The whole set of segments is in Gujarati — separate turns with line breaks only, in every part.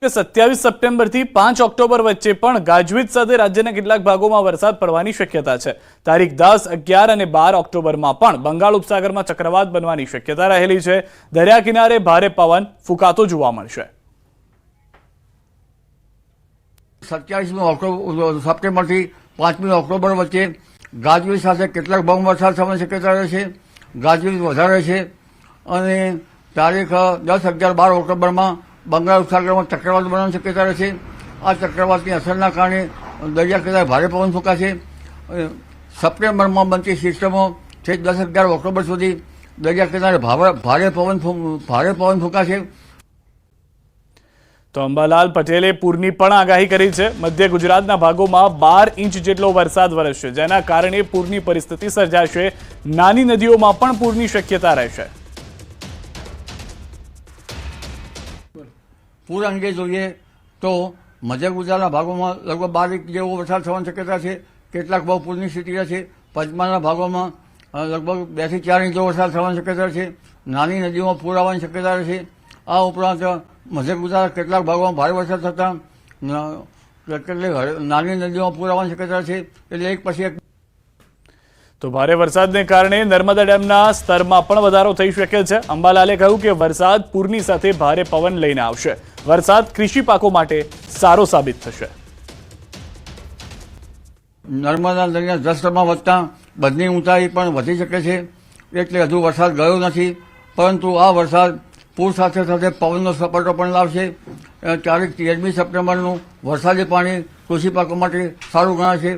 27 સપ્ટેમ્બરથી 5 ઓક્ટોબર વચ્ચે પણ ગાજવીજ સાથે રાજ્યના કેટલાક ભાગોમાં વરસાદ પડવાની શક્યતા છે। તારીખ 10, 11 અને 12 ઓક્ટોબરમાં પણ બંગાળ ઉપસાગરમાં ચક્રવાત બનવાની શક્યતા રહેલી છે। દરિયા કિનારે ભારે પવન ફૂંકાતો જોવા મળશે।
27 સપ્ટેમ્બરથી 5 ઓક્ટોબર વચ્ચે ગાજવીજ સાથે કેટલાક ભાગમાં વરસાદ થવાની શક્યતા રહેશે। ગાજવીજ વધારે છે અને તારીખ 10, 11, 12 ઓક્ટોબરમાં બંગાળ ઉપસાગરમાં ચક્રવાત બનવાની શક્યતા રહેશે। આ ચક્રવાતની અસરના કારણે દરિયા કિનારે ભારે પવન ફૂંકાશે। સપ્ટેમ્બરમાં બનતી સિસ્ટમો છે 10, 11 ઓક્ટોબર સુધી દરિયા કિનારે ભારે પવન ફૂંકાશે।
તો અંબાલાલ પટેલે પૂરની પણ આગાહી કરી છે। મધ્ય ગુજરાતના ભાગોમાં 12 ઇંચ જેટલો વરસાદ વરસશે, જેના કારણે પૂરની પરિસ્થિતિ સર્જાશે। નાની નદીઓમાં પણ પૂરની શક્યતા રહેશે।
પૂર અંગે જોઈએ તો મધ્ય ગુજરાતના ભાગોમાં લગભગ 12 ઇંચ જેવો વરસાદ થવાની શક્યતા છે। કેટલાક ભાગ પૂરની સ્થિતિ રહેશે। પંચમહાલના ભાગોમાં લગભગ 2 થી 4 ઇંચ જેવો વરસાદ થવાની શક્યતા છે। નાની નદીઓમાં પૂર આવવાની શક્યતા રહેશે। આ ઉપરાંત મધ્ય ગુજરાત કેટલાક ભાગોમાં ભારે વરસાદ થતાં નાની નદીઓમાં પૂર આવવાની શક્યતા છે। એટલે એક પછી એક
તો ભારે વરસાદને કારણે નર્મદા ડેમના સ્તરમાં પણ વધારો થઈ શકે છે। અંબાલાલે કહ્યું કે વરસાદ પૂરની સાથે ભારે પવન લઈને આવશે। વરસાદ કૃષિ પાકો માટે સારો સાબિત થશે।
નર્મદા નદીના જળસ્તરમાં વધતા બંધની ઊંચાઈ પણ વધી શકે છે, એટલે હજુ વરસાદ ગયો નથી, પરંતુ આ વરસાદ પૂર સાથે સાથે પવનનો સપાટો પણ લાવશે। તારીખ 13મી સપ્ટેમ્બરનું વરસાદી પાણી કૃષિ પાકો માટે સારું ગણાશે।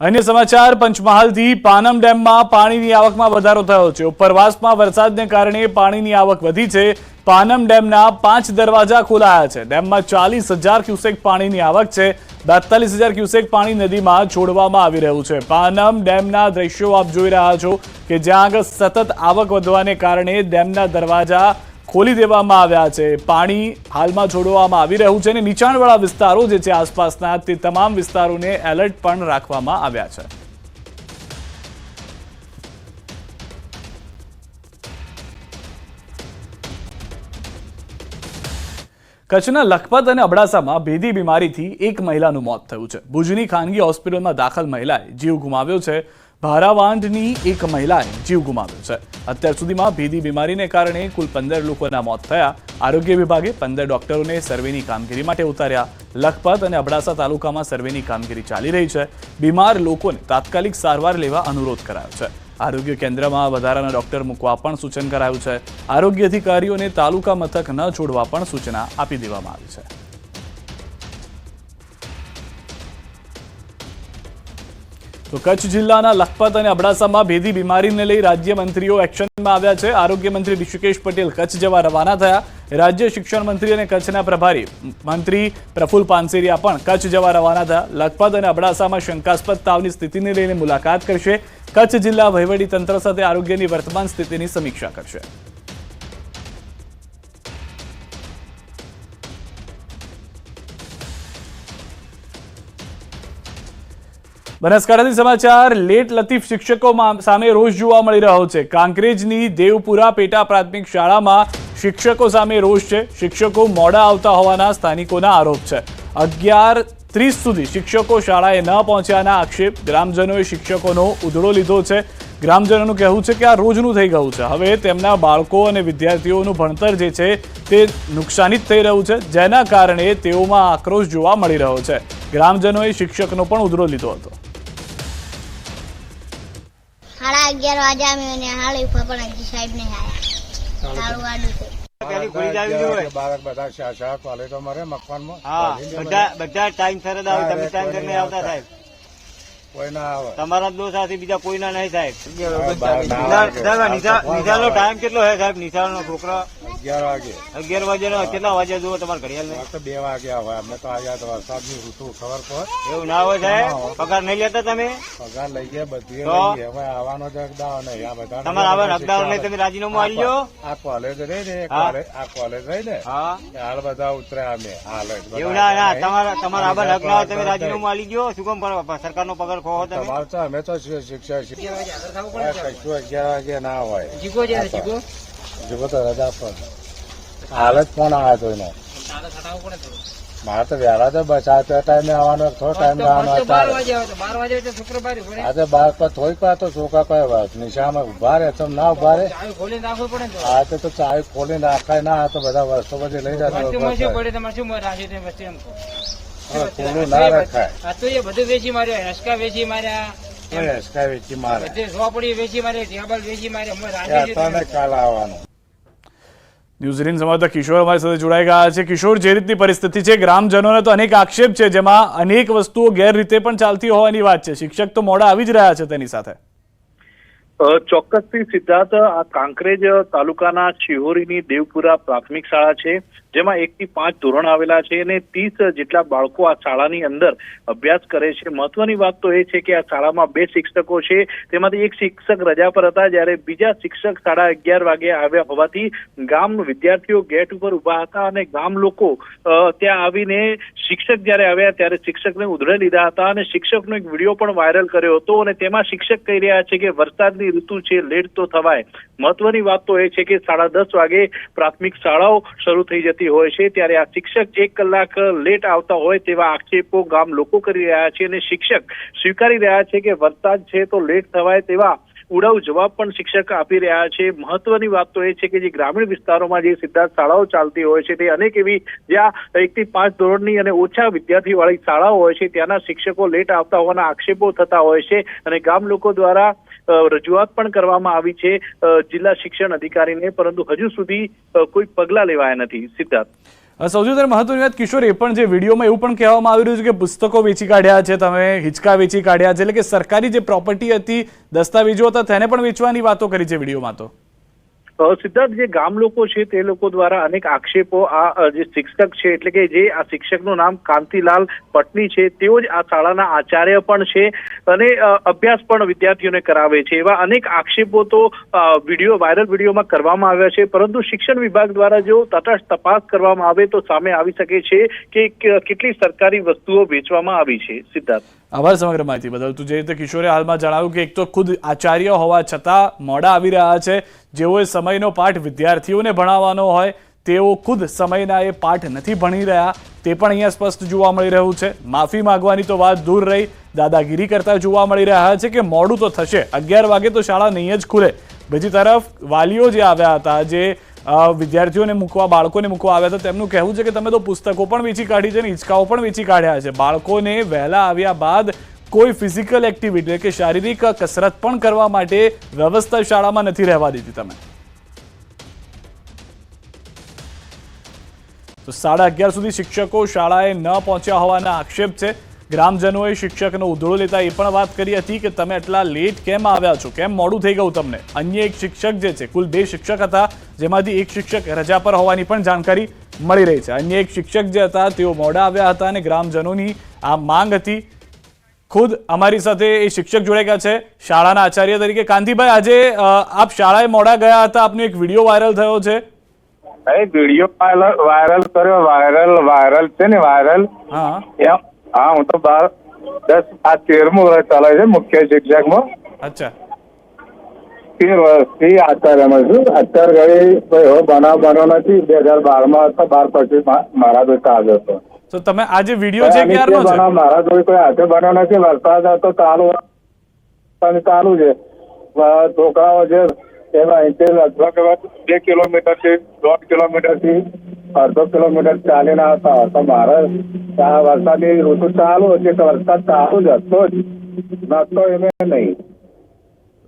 અન્ય સમાચાર, પંચમહાલથી પાનમ ડેમમાં પાણીની આવકમાં વધારો થયો છે। ઉપરવાસમાં વરસાદને કારણે પાણીની આવક વધી છે। પાનમ ડેમના 5 દરવાજા ખોલાયા છે। ડેમમાં 40,000 ક્યુસેક પાણીની આવક છે। 42,000 ક્યુસેક પાણી નદીમાં છોડવામાં આવી રહ્યું છે। પાનમ ડેમના દ્રશ્યો આપ જોઈ રહ્યા છો કે જ્યાં આગળ સતત આવક વધવાને કારણે ડેમના દરવાજા ખોલી દેવામાં આવ્યા છે। પાણી હાલમાં છોડવામાં આવી રહ્યું છે અને નીચાણવાળા વિસ્તારો જે છે આસપાસના તે તમામ વિસ્તારોને એલર્ટ પણ રાખવામાં આવ્યા છે। કચ્છના લખપત અને અબડાસામાં ભેદી બીમારીથી એક મહિલાનું મોત થયું છે। ભુજની ખાનગી હોસ્પિટલમાં દાખલ મહિલાએ જીવ ગુમાવ્યો છે। ભારાવાંઢની એક મહિલાએ જીવ ગુમાવ્યો છે। અત્યાર સુધીમાં ભેદી બીમારીને કારણે કુલ 15 લોકોના મોત થયા। આરોગ્ય વિભાગે 15 ડોક્ટરોને સર્વેની કામગીરી માટે ઉતાર્યા। લખપત અને અબડાસા તાલુકામાં સર્વેની કામગીરી ચાલી રહી છે। બીમાર લોકોને તાત્કાલિક સારવાર લેવા અનુરોધ કરાયો છે। આરોગ્ય કેન્દ્રમાં વધારાના ડોક્ટર મૂકવા પણ સૂચન કરાયું છે। આરોગ્ય અધિકારીઓને તાલુકા મથક ન છોડવા પણ સૂચના આપી દેવામાં આવી છે। તો કચ્છ જિલ્લાના લખપત અને અબડાસામાં ભેદી બીમારીને લઈ રાજ્યમંત્રીઓ એક્શનમાં આવ્યા છે। આરોગ્ય મંત્રી ઋષિકેશ પટેલ કચ્છ જવા રવાના થયા। રાજ્ય શિક્ષણ મંત્રી અને કચ્છના પ્રભારી મંત્રી પ્રફુલ્લ પાનસેરિયા પણ કચ્છ જવા રવાના થયા। લખપત અને અબડાસામાં શંકાસ્પદ તાવની સ્થિતિને લઈને મુલાકાત કરશે। કચ્છ જિલ્લા વહીવટી તંત્ર સાથે આરોગ્યની વર્તમાન સ્થિતિની સમીક્ષા કરશે। બનાસકાંઠાથી સમાચાર, લેટ લતીફ શિક્ષકો સામે રોષ જોવા મળી રહ્યો છે। કાંકરેજની દેવપુરા પેટા પ્રાથમિક શાળામાં શિક્ષકો સામે રોષ છે। શિક્ષકો મોડા આવતા હોવાના સ્થાનિકોના આરોપ છે। 11:30 સુધી શિક્ષકો શાળાએ ન પહોંચ્યાના આક્ષેપ। ગ્રામજનોએ શિક્ષકોનો ઉધડો લીધો છે। ગ્રામજનોનું કહેવું છે કે આ રોજનું થઈ ગયું છે। હવે તેમના બાળકો અને વિદ્યાર્થીઓનું ભણતર જે છે તે નુકસાનિત થઈ રહ્યું છે, જેના કારણે તેઓમાં આક્રોશ જોવા મળી રહ્યો છે। ગ્રામજનોએ શિક્ષકનો પણ ઉધડો લીધો હતો।
11:30 વાગ્યા મેં હાલ ઉભા પણ હજી સાહેબ નહીં આવ્યા। તારું વાડું છે
બધા શાળા કોલેજો મારે મકવાનમાં
બધા ટાઈમ સર જ આવે। તમે ટાઈમ કરીને આવતા સાહેબ,
કોઈ ના આવે।
તમારા જ દોષ આથી બીજા કોઈના નહીં સાહેબ। નિશાળનો ટાઈમ કેટલો છે સાહેબ? નિશાળનો છોકરા 11 વાગ્યાનો કેટલા વાગ્યા જુઓ તમારે ઘડિયાળ?
2 વાગ્યા હોય। અમે તો આવ્યા તો વરસાદની ઋતુ ખબર પડે
એવું ના હોય સાહેબ? પગાર નહીં લેતા તમે?
પગાર લઈ ગયા બધી હવે આવવાનો જ હકદાર નહીં। આ બધા
તમારે આવા હકદાર નહીં, તમે રાજીનામું આપી લો।
આ કોલેજ રહી ને, આ કોલેજ રહી ને, હાલ બધા ઉતર્યા અમે હાલ
એવું ના તમારા આવા હક ના હોય, તમે રાજીનામું આપી ગયો। શું કામ સરકારનો પગાર ખો તમે?
અમે તો શિક્ષા કશું 11 વાગે ના હોય। જીગો તો રજા પર હાલ જ ફોન આવ્યો હતો એનો। મારે તો વહેલા તો બસ આ ટાઈમે આવવાનો થોડો ટાઈમ આવવાનો આજે 12 પર થોડીક વાર તો છોકરા કોઈ નિશામાં ઉભા રહે તો ના ઉભા રહે આ તો ચાવી ખોલી નાખાય ના તો બધા વસ્તુ બધી લઈ જતા ખોલું ના રખાય
બધું વેચી માર્યો હેસકા વેચી માર્યા
હેસકા વેચી મારે
ઝોપડી વેચી મારી ટેબલ વેચી મારી
કાલ આવવાનું.
ન્યૂઝીલેન્ડ સંવાદદાતા કિશોર અમારી સાથે જોડાઈ ગયા છે. કિશોર, જે રીતની પરિસ્થિતિ છે, ગ્રામજનોને તો અનેક આક્ષેપ છે, જેમાં અનેક વસ્તુઓ ગેરરીતે પણ ચાલતી હોવાની વાત છે. શિક્ષક તો મોડા આવી જ રહ્યા છે તેની સાથે.
ચોક્કસથી સિદ્ધાર્થ, આ કાંકરેજ તાલુકાના શિહોરીની દેવપુરા પ્રાથમિક શાળા છે, જેમાં 1 થી 5 ધોરણ આવેલા છે અને 30 જેટલા બાળકો આ શાળાની અંદર અભ્યાસ કરે છે. મહત્વની વાત તો એ છે કે આ શાળામાં 2 શિક્ષકો છે, તેમાંથી એક શિક્ષક રજા પર હતા, જ્યારે બીજા શિક્ષક 11:30 વાગે આવ્યા હોવાથી ગામ વિદ્યાર્થીઓ ગેટ ઉપર ઉભા હતા અને ગામ લોકો ત્યાં આવીને શિક્ષક જ્યારે આવ્યા ત્યારે શિક્ષકને ઉધડે લીધા હતા અને શિક્ષકનો એક વિડીયો પણ વાયરલ કર્યો હતો અને તેમાં શિક્ષક કહી રહ્યા છે કે વરસાદની ઋતુ છે, લેટ તો થવાય. મહત્વની વાત તો એ છે કે 10:30 વાગે પ્રાથમિક શાળાઓ શરૂ થઈ જતી હોય છે, ત્યારે આ શિક્ષક 1 કલાક લેટ આવતા હોય તેવા આક્ષેપો ગામ લોકો કરી રહ્યા છે અને શિક્ષક સ્વીકારી રહ્યા છે કે વરસાદ છે તો લેટ થવાય તેવા ઉડાઉ જવાબ પણ શિક્ષક આપી રહ્યા છે. મહત્વની વાત તો એ છે કે જે ગ્રામીણ વિસ્તારોમાં જે સિદ્ધાર્થ શાળાઓ ચાલતી હોય છે તે અનેક એવી જ્યાં 1 થી 5 ધોરણની અને ઓછા વિદ્યાર્થી વાળી શાળાઓ હોય છે, ત્યાંના શિક્ષકો લેટ આવતા હોવાના આક્ષેપો થતા હોય છે અને ગામ લોકો દ્વારા રજૂઆત પણ કરવામાં આવી છે જિલ્લા શિક્ષણ અધિકારીને, પરંતુ હજુ સુધી કોઈ પગલાં લેવાયા નથી. સિદ્ધાર્થ,
સૌથી વધારે મહત્વની વાત કિશોર એ પણ જે વિડીયોમાં એવું પણ કહેવામાં આવી રહ્યું છે કે પુસ્તકો વેચી કાઢ્યા છે, તમે હિંચકા વેચી કાઢ્યા છે, એટલે કે સરકારી જે પ્રોપર્ટી હતી, દસ્તાવેજો હતા, તેને પણ વેચવાની વાતો કરી છે વિડીયોમાં. તો
સિદ્ધાર્થ, જે ગામ લોકો છે તે લોકો દ્વારા અનેક આક્ષેપો આ જે શિક્ષક છે એટલે કે જે આ શિક્ષકનું નામ કાંતિલાલ પટની છે, તેઓ જ આ શાળાના આચાર્ય પણ છે અને અભ્યાસ પણ વિદ્યાર્થીઓને કરાવે છે, એવા અનેક આક્ષેપો તો વાયરલ વિડીયોમાં કરવામાં આવ્યા છે, પરંતુ શિક્ષણ વિભાગ દ્વારા જો તટસ્થ તપાસ કરવામાં આવે તો સામે આવી શકે છે કે કેટલી સરકારી વસ્તુઓ વેચવામાં આવી છે. સિદ્ધાર્થ,
આભાર સમગ્ર માહિતી બદલ. તું જે રીતે કિશોરે હાલમાં જણાવ્યું કે એક તો ખુદ આચાર્ય હોવા છતાં મોડા આવી રહ્યા છે, જેઓએ સમયનો પાઠ વિદ્યાર્થીઓને ભણાવવાનો હોય તેઓ ખુદ સમયના એ પાઠ નથી ભણી રહ્યા, તે પણ અહીંયા સ્પષ્ટ જોવા મળી રહ્યું છે. માફી માંગવાની તો વાત દૂર રહી, દાદાગીરી કરતા જોવા મળી રહ્યા છે કે મોડું તો થશે, 11 વાગે તો શાળા નહીં જ ખુલે. બીજી તરફ વાલીઓ જે આવ્યા હતા, જે વિદ્યાર્થીઓને મૂકવા, બાળકોને મૂકવા આવ્યા હતા, તેમનું કહેવું છે કે તમે તો પુસ્તકો પણ વેચી કાઢી છે અને હિંચકાઓ પણ વેચી કાઢ્યા છે. બાળકોને વહેલા આવ્યા બાદ કોઈ ફિઝિકલ એક્ટિવિટી કે શારીરિક કસરત પણ કરવા માટે વ્યવસ્થા શાળામાં નથી રહેવા દીધી તમે. તો 11:30 સુધી શિક્ષકો શાળાએ ન પહોંચ્યા હોવાના આક્ષેપ છે. ગ્રામજનોએ શિક્ષકનો ઉધડો લેતા એ પણ વાત કરી હતી કે તમે એટલા લેટ કેમ આવ્યા છો, કેમ મોડું થઈ ગયું તમને. અન્ય એક શિક્ષક જે છે, કુલ 2 શિક્ષક હતા, જેમાંથી એક શિક્ષક રજા પર હોવાની પણ જાણકારી મળી રહી છે. અન્ય એક શિક્ષક જે હતા તેઓ મોડા આવ્યા હતા અને ગ્રામજનોની આ માંગ હતી. ખુદ અમારી સાથે એ શિક્ષક જોડાઈ ગયા છે શાળાના આચાર્ય તરીકે. કાંતિભાઈ, આજે આપ શાળાએ મોડા ગયા હતા, આપનો એક વિડીયો વાયરલ થયો છે.
વિડીયો વાયરલ કર્યો, વાયરલ છે ને વાયરલ.
હા,
હું તો 13મું વર્ષ ચાલે છે મુખ્ય શિક્ષકમાં.
અચ્છા,
13 વર્ષથી આચાર્યમાં છું. અત્યારે ઘડી કોઈ એવો બનાવ બન્યો નથી. 2012માં હતો, 12 પછી મારા જોડે આવ્યો હતો.
તો તમે આ જે વિડીયો છે ક્યારનો છે?
મારા જોડે કોઈ હાથે બન્યો નથી. વરસાદ હતો, ચાલુ છે. છોકરાઓ છે એમાં અહીંથી લગભગ 2 કિલોમીટરથી 1.5 કિલોમીટરથી 1/2 કિલોમીટર ચાલીને આવતા હતા. મારે વરસાદની ઋતુ ચાલુ હતી તો વરસાદ ચાલુ જ હતો જ નતો એમ નહીં.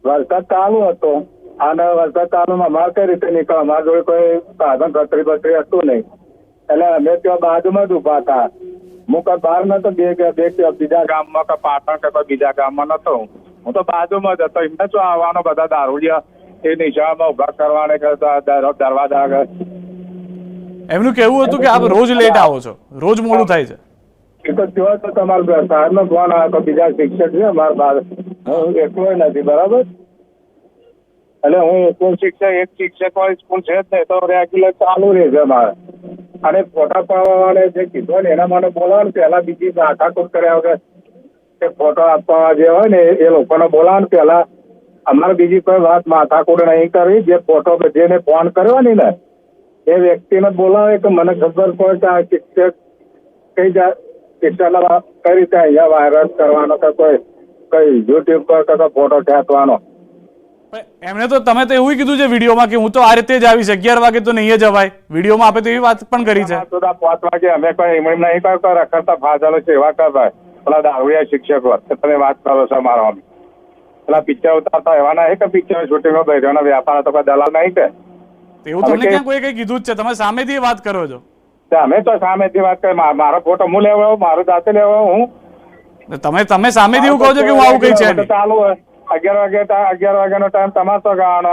વરસાદ ચાલુ હતો અને વરસાદ ચાલુમાં અમારે કઈ રીતે નીકળે, અમારા જોડે કોઈ સાધન છત્રી હતું નહીં, એટલે અમે ત્યાં બાજુમાં જ ઉભા હતા. હું કઈ બહાર નતો, બીજા ગામમાં કે પાટણ કે કોઈ બીજા ગામમાં નતો. હું તો બાજુમાં જ હતો. એમને શું આવવાનો, બધા દારૂડિયા એ નિશાળમાં ઉભા કરવાને કરતા દરવાજા આગળ.
એમનું કહેવું હતું કે આપ રોજ લેટ આવો છો, રોજ મોડું થાય છે.
એ તો જો તો તમારા સાહેબનો ફોન આવ્યો તો બીજા શિક્ષક છે અમારા, હું એકલો નથી, બરાબર. એટલે હું એકલો શિક્ષક, એક શિક્ષક વાળી સ્કૂલ છે જ નહીં, તો રેગ્યુલર ચાલુ રહેશે મારે. અને ફોટા પાડવાને જે કીધું ને એના મને બોલાવો, પેલા બીજી માથાકૂટ કર્યા વગર કે ફોટો આપવા જે હોય ને એ લોકોને બોલાવો. પેલા અમારે બીજી કોઈ વાત માથાકૂટ નહીં કરવી. જે ફોટો જેને ફોન કર્યો ને એ વ્યક્તિને બોલાવે કે મને ખબર પડે કે આ શિક્ષક શિક્ષણ કઈ રીતે અહીંયા વાયરલ કરવાનો કે કઈ યુટ્યુબ પર કે ફોટો ખેંચવાનો.
એમણે તો તમે તો એવું કીધું છે વિડીયોમાં કે હું તો આ રીતે જ આવીશ, 11 વાગે તો નહીં જવાય. વિડીયોમાં આપે તો એવી વાત પણ કરી છે.
5 વાગે અમે કોઈ એમ નહીં કરતા, રખડતા ફાજલો છે એવા કરતા પેલા દારૂડિયા શિક્ષકો. તમે વાત કરો છો મારો, પેલા પિક્ચર ઉતારતા એવા નહીં કે પિક્ચર શૂટિંગમાં બેઠવાનો વ્યાપાર હતો, કોઈ દલાલ નહીં કે
એવું તમને ક્યાં કોઈ કઈ કીધું જ છે? તમે સામેથી વાત કરો છો.
અમે તો સામેથી વાત કરી, મારો ફોટો હું લેવા, મારું જાતે લેવા હું.
તમે સામેથી એવું કહો છો કે હું આવું કઈ છે નહીં.
ચાલુ હોય 11 વાગ્યાનો ટાઈમ તમારે તો ગાવાનો,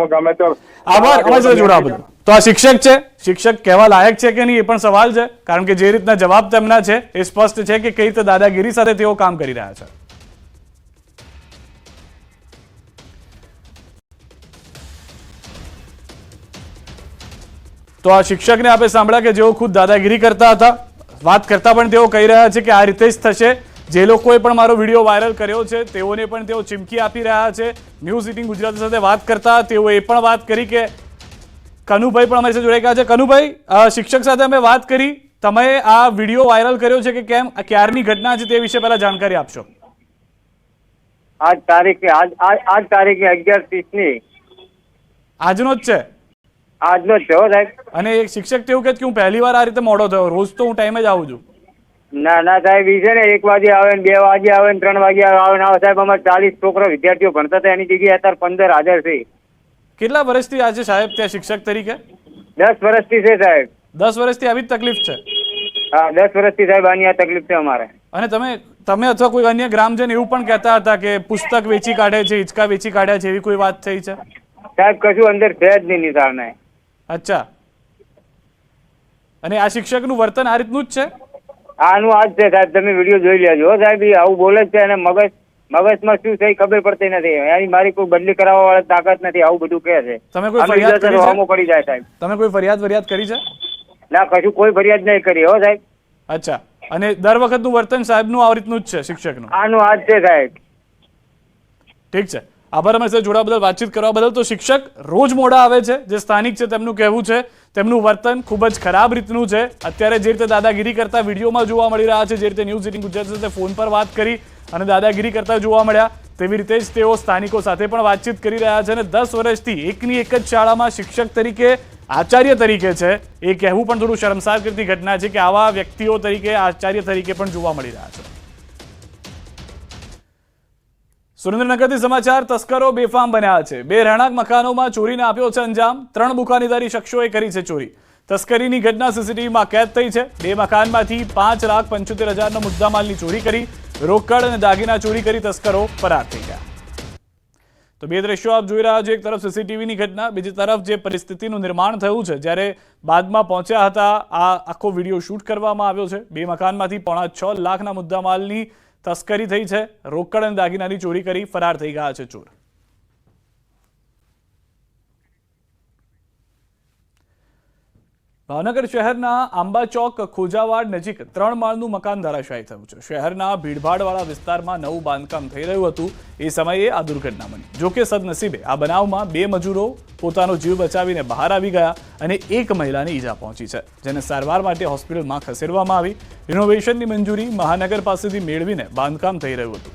હું ગમે તે.
આભાર અમારી સાથે જોડાવા બદલ. તો આ શિક્ષક છે, શિક્ષક કહેવા લાયક છે કે નહીં એ પણ સવાલ છે, કારણ કે જે રીતના જવાબ તેમના છે એ સ્પષ્ટ છે કે કઈ રીતે દાદાગીરી સાથે તેઓ કામ કરી રહ્યા છે. તો આ શિક્ષકને આપણે સાંભળ્યા કે જેઓ ખુદ દાદાગીરી કરતા હતા. વાત કરતા પણ તેઓ કહી રહ્યા છે કે આ રીતે જ થશે. જે લોકોએ પણ મારો વિડીયો વાયરલ કર્યો છે તેઓને પણ તેઓ ચીમકી આપી રહ્યા છે. ન્યૂઝ 18 ગુજરાતી સાથે વાત કરતા તેઓ એ પણ વાત કરી કે કનુભાઈ પણ અમારી સાથે જોડાઈ ગયા છે. કનુભાઈ, શિક્ષક સાથે અમે વાત કરી, તમે આ વિડીયો વાયરલ કર્યો છે કે કેમ, ક્યારની ઘટના છે તે વિશે પહેલા જાણકારી આપશો.
આજ તારીખે 11:30 ની
આજનો જ છે?
આજનો જ છે હો સાહેબ.
અને એક શિક્ષક તેવું કહે કે હું પહેલી વાર આ રીતે મોડો થયો, રોજ તો હું ટાઈમે જ આવું છું.
ના સાહેબ, ઈ છે ને 1 વાગે આવે ને 2 વાગે આવે ને 3 વાગે આવે ને સાહેબ. અમારે 40 છોકરા વિદ્યાર્થીઓ ભણતા હતા, એની જગ્યાએ અત્યારે 15 હાજર છે.
કેટલા વર્ષથી આજે સાહેબ ત્યાં શિક્ષક તરીકે?
10 વર્ષથી છે સાહેબ.
10 વર્ષથી આવી જ તકલીફ છે?
હા, 10 વર્ષથી સાહેબ આની આ તકલીફ છે અમારે.
અને તમે અથવા કોઈ અન્ય ગ્રામજન એવું પણ કહેતા હતા કે પુસ્તક વેચી કાઢે છે, હિંચકા વેચી કાઢ્યા છે, એવી કોઈ વાત થઈ છે?
સાહેબ કશું અંદર છે જ નહીં નિશાળને.
અચ્છા. અને આ શિક્ષકનું વર્તન આ રીતનું જ છે?
આનું આજ છે સાહેબ, તમે વિડીયો જોઈ લેજો સાહેબ. આવું બોલે જ છે અને મગજમાં શું છે ખબર પડતી નથી. એની મારી કોઈ બદલી કરાવવા વાળી તાકાત નથી, આવું બધું કહે છે.
તમે કોઈ ફરિયાદ કરી છે?
પડી જાય સાહેબ.
તમે કોઈ ફરિયાદ કરી છે?
ના, કશું કોઈ ફરિયાદ નહીં કરી હો સાહેબ.
અચ્છા. અને દર વખતનું વર્તન સાહેબનું આ રીતનું જ છે શિક્ષકનું?
આનું આજ છે સાહેબ.
ઠીક છે, આભાર અમારી સાથે જોડાવા બદલ, વાતચીત કરવા બદલ. તો શિક્ષક રોજ મોડા આવે છે, જે સ્થાનિક છે તેમનું કહેવું છે તેમનું વર્તન ખૂબ જ ખરાબ રીતનું છે. અત્યારે જે રીતે દાદાગીરી કરતા વિડીયોમાં જોવા મળી રહ્યા છે, જે રીતે ન્યૂઝ 18 ગુજરાત સાથે ફોન પર વાત કરી અને દાદાગીરી કરતા જોવા મળ્યા, તેવી રીતે જ તેઓ સ્થાનિકો સાથે પણ વાતચીત કરી રહ્યા છે. અને 10 વર્ષથી એકની એક જ શાળામાં શિક્ષક તરીકે, આચાર્ય તરીકે છે, એ કહેવું પણ થોડું શરમસાર કરતી ઘટના છે કે આવા વ્યક્તિઓ તરીકે, આચાર્ય તરીકે પણ જોવા મળી રહ્યા છે. સુરેન્દ્રનગરથી સમાચાર. તસ્કરો બેફામ બન્યા છે. 2 રહેણાંક મકાનોમાં ચોરીને આપ્યો છે અંજામ. 3 બુકાનીધારી શખ્સોએ કરી છે ચોરી. તસ્કરીની ઘટના સીસીટીવીમાં કેદ થઈ છે. 2 મકાનમાંથી 5,75,000નો મુદ્દામાલની ચોરી કરી, રોકડ અને દાગીના ચોરી કરી તસ્કરો ફરાર થઈ ગયા. તો 2 દ્રશ્યો આપ જોઈ રહ્યા છો. એક તરફ સીસીટીવીની ઘટના, બીજી તરફ જે પરિસ્થિતિનું નિર્માણ થયું છે જ્યારે બાદમાં પહોંચ્યા હતા, આ આખો વિડીયો શૂટ કરવામાં આવ્યો છે. 2 મકાનમાંથી 6.5 લાખના મુદ્દામાલની તસ્કરી થઈ છે, રોકડ અને દાગીનાની ચોરી કરી ફરાર થઈ ગયા છે ચોર. ભાવનગર શહેરના આંબા ચોક ખોજાવાડ નજીક 3 માળનું મકાન ધરાશાયી થયું છે. શહેરના ભીડભાડવાળા વિસ્તારમાં નવું બાંધકામ થઈ રહ્યું હતું એ સમયે આ દુર્ઘટના બની. જોકે સદનસીબે આ બનાવમાં 2 મજૂરો પોતાનો જીવ બચાવીને બહાર આવી ગયા અને 1 મહિલાને ઈજા પહોંચી છે, જેને સારવાર માટે હોસ્પિટલમાં ખસેડવામાં આવી. રિનોવેશનની મંજૂરી મહાનગર પાસેથી મેળવીને બાંધકામ થઈ રહ્યું હતું.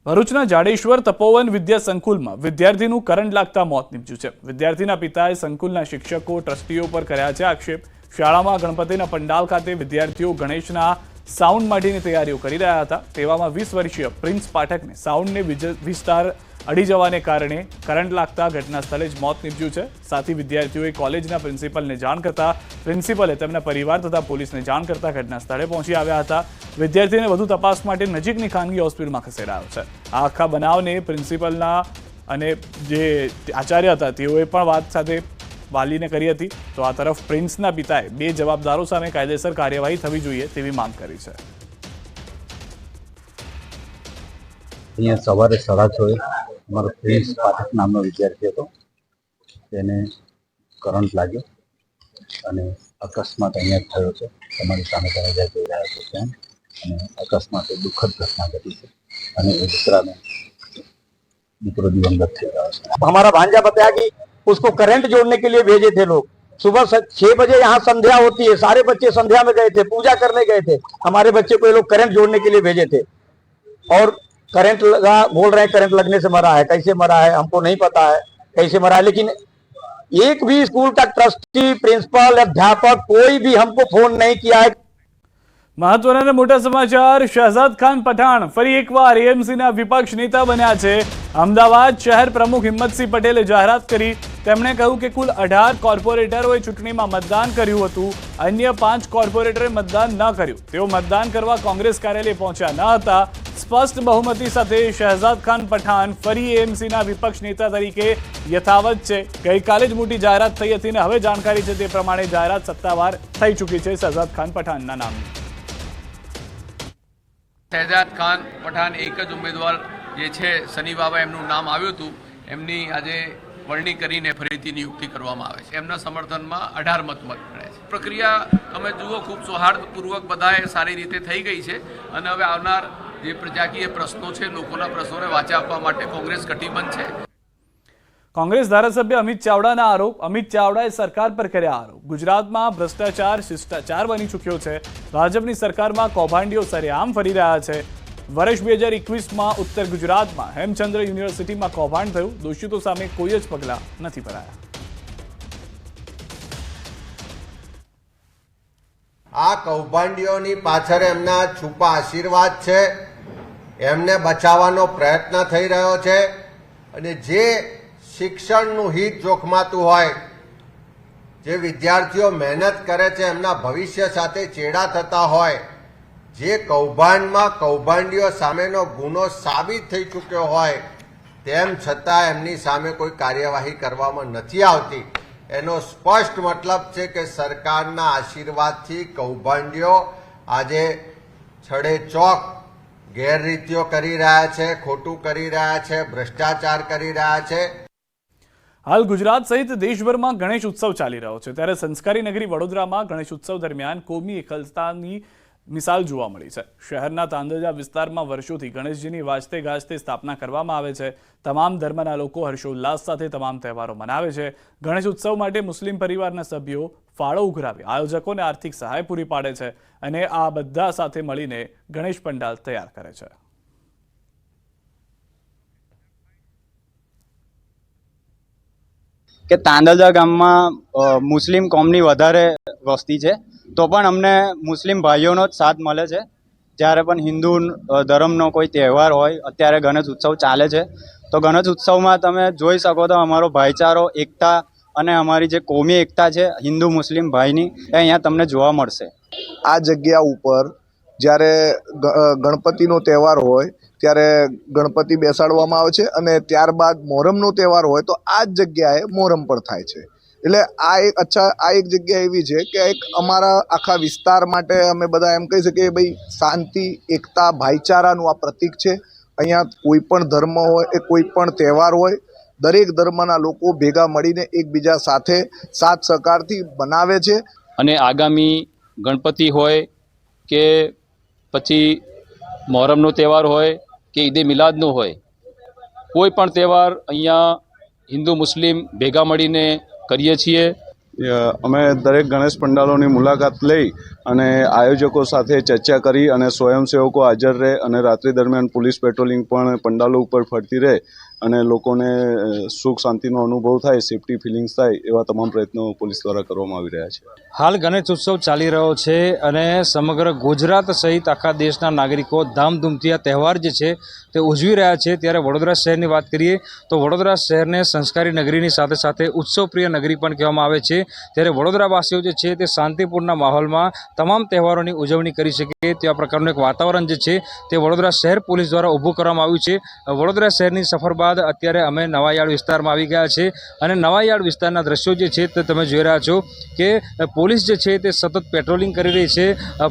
ભરૂચના જાડેશ્વર તપોવન વિદ્યા સંકુલમાં વિદ્યાર્થીનું કરંટ લાગતા મોત નીપજ્યું છે. વિદ્યાર્થીના પિતાએ સંકુલના શિક્ષકો, ટ્રસ્ટીઓ પર કર્યા છે આક્ષેપ. શાળામાં ગણપતિના પંડાલ ખાતે વિદ્યાર્થીઓ ગણેશના સાઉન્ડ માટેની તૈયારીઓ કરી રહ્યા હતા. તેવામાં 20 વર્ષીય પ્રિન્સ પાઠકને સાઉન્ડને વિસ્તાર અડી જવાને કારણે કરંટ લાગતા ઘટના સ્થળે જ મોત નીપજ્યું છે. સાથી વિદ્યાર્થીઓએ કોલેજના પ્રિન્સિપલને જાણ કરતા પ્રિન્સિપલે તેમના પરિવાર તથા પોલીસને જાણ કરતા ઘટના સ્થળે પહોંચી આવ્યા હતા. વિદ્યાર્થીને વધુ તપાસ માટે નજીકની ખાનગી હોસ્પિટલમાં ખસેડાયો છે. આ આખા બનાવને પ્રિન્સિપલના અને જે આચાર્ય હતા તેઓએ પણ વાત સાથે વાલીને કરી હતી. તો આ તરફ પ્રિન્સના પિતાએ 2 જવાબદારો સામે કાયદેસર કાર્યવાહી થવી જોઈએ તેવી માંગ કરી છે.
અહીંયા સવારે 6:30 અમારો પ્રિન્સ પાઠક નામનો વિદ્યાર્થી હતો, તેને કરંટ લાગ્યો અને અકસ્માત અહીંયા થયો છે. તમારી સામે તમે જ્યાં જોઈ રહ્યા છો ત્યાં, અને અકસ્માત દુઃખદ ઘટના ઘટી છે અને એ દીકરાને દીકરો દિવંગત થઈ ગયો છે।
हमारा भांजा बताया कि उसको करंट जोड़ने के लिए भेजे थे लोग। सुबह 6 बजे यहाँ संध्या होती है, सारे बच्चे संध्या में गए थे, पूजा करने गए थे, हमारे बच्चे को ये लोग करंट जोड़ने के लिए भेजे थे और करंट लगा, बोल रहे हैं करंट लगने से मरा है। कैसे मरा है हमको नहीं पता है कैसे मरा है, लेकिन एक भी स्कूल का ट्रस्टी, प्रिंसिपल, अध्यापक कोई भी हमको फोन नहीं किया है।
મહત્વના અને મોટા સમાચાર। શહેજાદ ખાન પઠાણ ફરી એકવાર એએમસીના વિપક્ષ નેતા બન્યા છે। અમદાવાદ શહેર પ્રમુખ હિંમતસિંહ પટેલે જાહેરાત કરી। તેમણે કહ્યું કે કુલ 18 કોર્પોરેટરોએ ચૂંટણીમાં મતદાન કર્યું હતું, અન્ય 5 કોર્પોરેટરે મતદાન ન કર્યું। તેઓ મતદાન કરવા કોંગ્રેસ કાર્યાલય પહોંચ્યા ન હતા। સ્પષ્ટ બહુમતી સાથે શહેજાદ ખાન પઠાણ ફરી એએમસીના વિપક્ષ નેતા તરીકે યથાવત છે। ગઈકાલે જ મોટી જાહેરાત થઈ હતી અને હવે જાણકારી છે તે પ્રમાણે જાહેરાત સત્તાવાર થઈ ચૂકી છે શહેજાદ ખાન પઠાણના નામની।
શહેજાદ ખાન પઠાણ એક જ ઉમેદવાર જે છે સની બાબા એમનું નામ આવ્યું હતું, એમની આજે વરણી કરીને ફરીથી નિયુક્તિ કરવામાં આવે છે। એમના સમર્થનમાં 18 મત મળે છે। પ્રક્રિયા તમે જુઓ ખૂબ સૌહાર્દપૂર્વક બધાએ સારી રીતે થઈ ગઈ છે અને હવે આવનાર જે પ્રજાકીય પ્રશ્નો છે, લોકોના પ્રશ્નોને વાચા આપવા માટે કોંગ્રેસ કટિબદ્ધ છે।
કોંગ્રેસ ધારાસભ્ય અમિત ચાવડાના આરોપ। અમિત ચાવડાએ સરકાર પર કર્યા આરોપ। ગુજરાતમાં ભ્રષ્ટાચાર શિષ્ટાચાર બની ચૂક્યો છે। ભાજપની સરકારમાં કૌભાંડીઓ સરેઆમ ફરી રહ્યા છે। વર્ષ 2021માં ઉત્તર ગુજરાતમાં હેમચંદ્ર યુનિવર્સિટીમાં કૌભાંડ થયું। દોષિતો સામે કોઈ જ પગલાં નથી ભરાયા।
આ કૌભાંડીઓની પાછળ એમના છુપા આશીર્વાદ છે, એમને બચાવવાનો પ્રયત્ન થઈ રહ્યો છે અને જે શિક્ષણનું હિત જોખમાતું હોય, જે વિદ્યાર્થીઓ મહેનત કરે છે એમના ભવિષ્ય સાથે ચેડા થતા હોય, જે કૌભાંડમાં કૌભાંડીઓ સામેનો ગુનો સાબિત થઈ ચૂક્યો હોય, તેમ છતાં એમની સામે કોઈ કાર્યવાહી કરવામાં નથી આવતી, એનો સ્પષ્ટ મતલબ છે કે સરકારના આશીર્વાદથી કૌભાંડીઓ આજે છડેચોક ગેરરીતિઓ કરી રહ્યા છે, ખોટું કરી રહ્યા છે, ભ્રષ્ટાચાર કરી રહ્યા છે।
હાલ ગુજરાત સહિત દેશભરમાં ગણેશ ઉત્સવ ચાલી રહ્યો છે, ત્યારે સંસ્કારી નગરી વડોદરામાં ગણેશ ઉત્સવ દરમિયાન કોમી એકલતાની મિસાલ જોવા મળી છે। શહેરના તાંદજા વિસ્તારમાં વર્ષોથી ગણેશજીની વાજતે ગાજતે સ્થાપના કરવામાં આવે છે। તમામ ધર્મના લોકો હર્ષોલ્લાસ સાથે તમામ તહેવારો મનાવે છે। ગણેશ ઉત્સવ માટે મુસ્લિમ પરિવારના સભ્યો ફાળો ઉઘરાવી આયોજકોને આર્થિક સહાય પૂરી પાડે છે અને આ બધા સાથે મળીને ગણેશ પંડાલ તૈયાર કરે છે।
કે તાંદલજા ગામમાં મુસ્લિમ કોમની વધારે વસ્તી છે, તો પણ અમને મુસ્લિમ ભાઈઓનો જ સાથ મળે છે। જ્યારે પણ હિન્દુ ધર્મનો કોઈ તહેવાર હોય, અત્યારે ગણેશ ઉત્સવ ચાલે છે, તો ગણેશ ઉત્સવમાં તમે જોઈ શકો તો અમારો ભાઈચારો, એકતા અને અમારી જે કોમી એકતા છે હિન્દુ મુસ્લિમ ભાઈની, એ અહીંયા તમને જોવા મળશે।
આ જગ્યા ઉપર જ્યારે ગણપતિનો તહેવાર હોય ત્યારે ગણપતિ બેસાડવામાં આવે છે અને ત્યારબાદ મોહરમનો તહેવાર હોય તો આ જ જગ્યાએ મોહરમ પણ થાય છે। એટલે આ એક જગ્યા એવી છે કે એક અમારા આખા વિસ્તાર માટે અમે બધા એમ કહી શકીએ ભાઈ શાંતિ, એકતા, ભાઈચારાનું આ પ્રતીક છે। અહીંયા કોઈ પણ ધર્મ હોય કે કોઈ પણ તહેવાર હોય, દરેક ધર્મના લોકો ભેગા મળીને એકબીજા સાથે સાથ સહકારથી બનાવે છે।
અને આગામી ગણપતિ હોય કે પછી મોહરમનો તહેવાર હોય કે ઈદે મિલાદનો હોય, કોઈ પણ તહેવાર અહીંયા હિન્દુ મુસ્લિમ ભેગા મળીને કરીએ છીએ।
અમે દરેક ગણેશ પંડાલોની મુલાકાત લઈ અને આયોજકો સાથે ચર્ચા કરી અને સ્વયંસેવકો હાજર રહે અને રાત્રિ દરમિયાન પોલીસ પેટ્રોલિંગ પણ પંડાલો ઉપર ફરતી રહે અને લોકોને સુખ શાંતિનો અનુભવ થાય, સેફટી ફિલિંગ્સ થાય, એવા તમામ પ્રયત્નો પોલીસ દ્વારા કરવામાં આવી રહ્યા છે।
હાલ ગણેશ ઉત્સવ ચાલી રહ્યો છે અને સમગ્ર ગુજરાત સહિત આખા દેશના નાગરિકો ધામધૂમથી આ તહેવાર જે છે તે ઉજવી રહ્યા છે। ત્યારે વડોદરા શહેરની વાત કરીએ તો વડોદરા શહેરને સંસ્કારી નગરીની સાથે સાથે ઉત્સવપ્રિય નગરી પણ કહેવામાં આવે છે। ત્યારે વડોદરાવાસીઓ જે છે તે શાંતિપૂર્ણ માહોલમાં તમામ તહેવારોની ઉજવણી કરી શકે તેવા પ્રકારનું એક વાતાવરણ જે છે તે વડોદરા શહેર પોલીસ દ્વારા ઊભું કરવામાં આવ્યું છે। વડોદરા શહેરની સફર બાદ અત્યારે અમે નવાયાર્ડ વિસ્તારમાં આવી ગયા છે અને નવાયાર્ડ વિસ્તારના દ્રશ્યો જે છે તે તમે જોઈ રહ્યા છો કે પોલીસ જે છે તે સતત પેટ્રોલિંગ કરી રહી છે।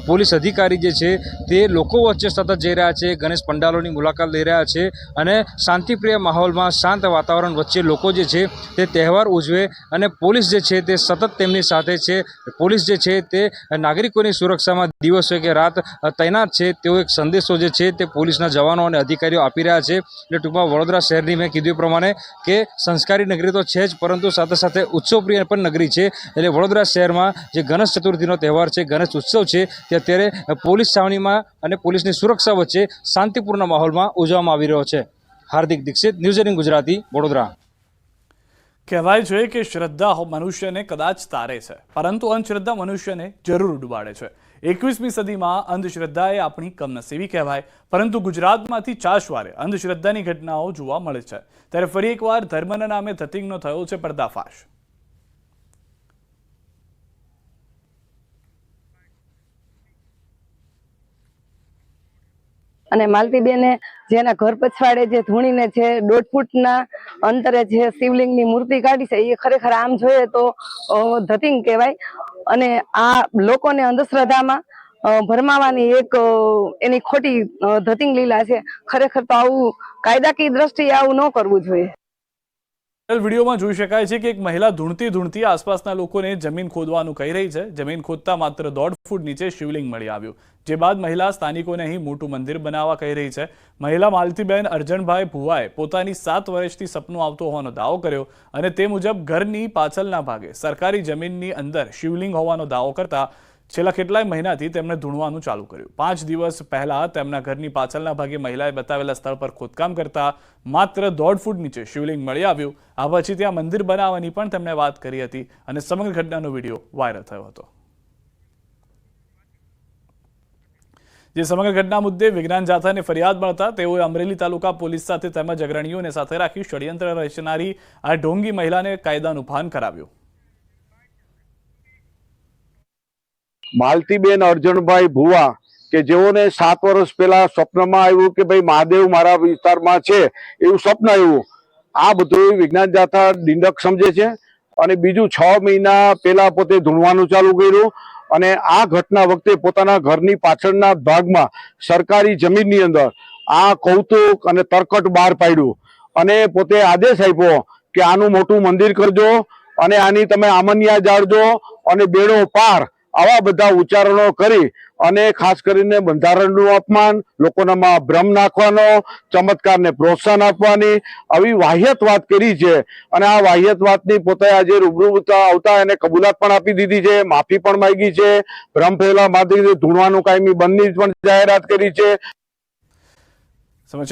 પોલીસ અધિકારી જે છે તે લોકો વચ્ચે સતત જઈ રહ્યા છે, ગણેશ પંડાલોની મુલાકાત લઈ રહ્યા છે અને શાંતિપ્રિય માહોલમાં શાંત વાતાવરણ વચ્ચે લોકો જે છે તે તહેવાર ઉજવે અને પોલીસ જે છે તે સતત તેમની સાથે છે। પોલીસ જે છે તે નાગરિકોની સુરક્ષામાં દિવસ હોય કે રાત તૈનાત છે તેવો એક સંદેશો જે છે તે પોલીસના જવાનો અને અધિકારીઓ આપી રહ્યા છે। એટલે ટૂંકમાં વડોદરા શહેરની શહેરની મેં કીધું એ પ્રમાણે કે સંસ્કારી નગરી તો છે જ, પરંતુ સાથે સાથે ઉત્સવપ્રિય પણ નગરી છે. એટલે વડોદરા શહેરમાં જે ગણેશ ચતુર્થીનો તહેવાર છે, ગણેશ ઉત્સવ છે, તે અત્યારે પોલીસ છાવણીમાં અને પોલીસની સુરક્ષા વચ્ચે શાંતિપૂર્ણ માહોલમાં ઉજવવામાં આવી રહ્યો છે. હાર્દિક દીક્ષિત, ન્યૂઝ 18 ગુજરાતી, વડોદરા.
કહેવાય છે કે શ્રદ્ધા મનુષ્યને કદાચ તારે છે, પરંતુ અંધશ્રદ્ધા મનુષ્યને જરૂર ડૂબાડે છે. 21મી સદીમાં અંધશ્રદ્ધા એ આપણી કમનસીબી કહેવાય, પરંતુ ગુજરાતમાંથી ચાશવારે અંધશ્રદ્ધાની ઘટનાઓ જોવા મળે છે. ત્યારે ફરી એકવાર ધર્મના નામે ધતિંગનો થયો છે પર્દાફાશ.
અને માલતીબેને જેના ઘર પછવાડે જે ધૂણીને છે 1.5 ફૂટના અંતરે જે શિવલિંગની મૂર્તિ કાઢી છે, એ ખરેખર આમ જોઈએ તો ધતિંગ કહેવાય. અને આ લોકોને અંધશ્રદ્ધામાં ભરમાવાની એક એની ખોટી ધતિંગ લીલા છે. ખરેખર તો આવું કાયદાકીય દ્રષ્ટિએ આવું ન કરવું જોઈએ.
વિડીયોમાં જોઈ શકાય છે કે એક મહિલા ધૂણતી આસપાસના લોકોને જમીન ખોદવાનું કહી રહી છે. જમીન ખોદતા માત્ર 1.5 ફૂટ નીચે શિવલિંગ મળી આવ્યું, જે બાદ મહિલા સ્થાનિકોને અહીં મોટું મંદિર બનાવવા કહી રહી છે. મહિલા માલતીબેન અરજણભાઈ ભુવાએ પોતાની 7 વર્ષથી સપનું આવતો હોવાનો દાવો કર્યો અને તે મુજબ ઘરની પાછળના ભાગે સરકારી જમીનની અંદર શિવલિંગ હોવાનો દાવો કરતા છેલ્લા કેટલાય મહિનાથી તેમણે ધૂણવાનું ચાલુ કર્યું. 5 દિવસ પહેલા તેમના ઘરની પાછળના ભાગે મહિલાએ બતાવેલા સ્થળ પર ખોદકામ કરતા માત્ર 1.5 ફૂટ નીચે શિવલિંગ મળી આવ્યું. આ પછી ત્યાં મંદિર બનાવવાની પણ તેમણે વાત કરી હતી અને સમગ્ર ઘટનાનો વિડીયો વાયરલ થયો હતો. જે સમગ્ર ઘટના મુદ્દે વિજ્ઞાન જાથાને ફરિયાદ મળતા તેઓએ અમરેલી તાલુકા પોલીસ સાથે તેમજ અગ્રણીઓને સાથે રાખી ષડયંત્ર રચનારી આ ઢોંગી મહિલાને કાયદાનું ભાન કરાવ્યું.
માલતીબેન અરજણભાઈ ભુવા કે જેઓને 7 વર્ષ પહેલા સ્વપ્નમાં આવ્યું કે ભાઈ મહાદેવ મારા વિસ્તારમાં છે, એવું સ્વપ્ન આવ્યું. આ બધું વિજ્ઞાન જાથા નિંદક સમજે છે. અને બીજું 6 મહિના પહેલા પોતે ધૂણવાનું ચાલુ કર્યું અને આ ઘટના વખતે પોતાના ઘરની પાછળના ભાગમાં સરકારી જમીનની અંદર આ કૌતુક અને તરકટ બહાર પાડ્યું અને પોતે આદેશ આપ્યો કે આનું મોટું મંદિર કરજો અને આની તમે આમન્યા જાળજો અને બેડો પાર, આવા બધા ઉચ્ચારણો કરી અને ખાસ કરીને બંધારણનું અપમાન, લોકોનામાં ભ્રમ નાખવાનો, ચમત્કારને પ્રોત્સાહન આપવાની આવી વાહિયાત વાત કરી છે. અને આ વાહિયાત વાતની પોતે આજે રૂબરૂ આવતા એને કબૂલાત પણ આપી દીધી છે, માફી પણ માંગી છે, ભ્રમ ફેલા માથી ધૂણવાનું કાયમી બંધની પણ જાહેરાત કરી છે.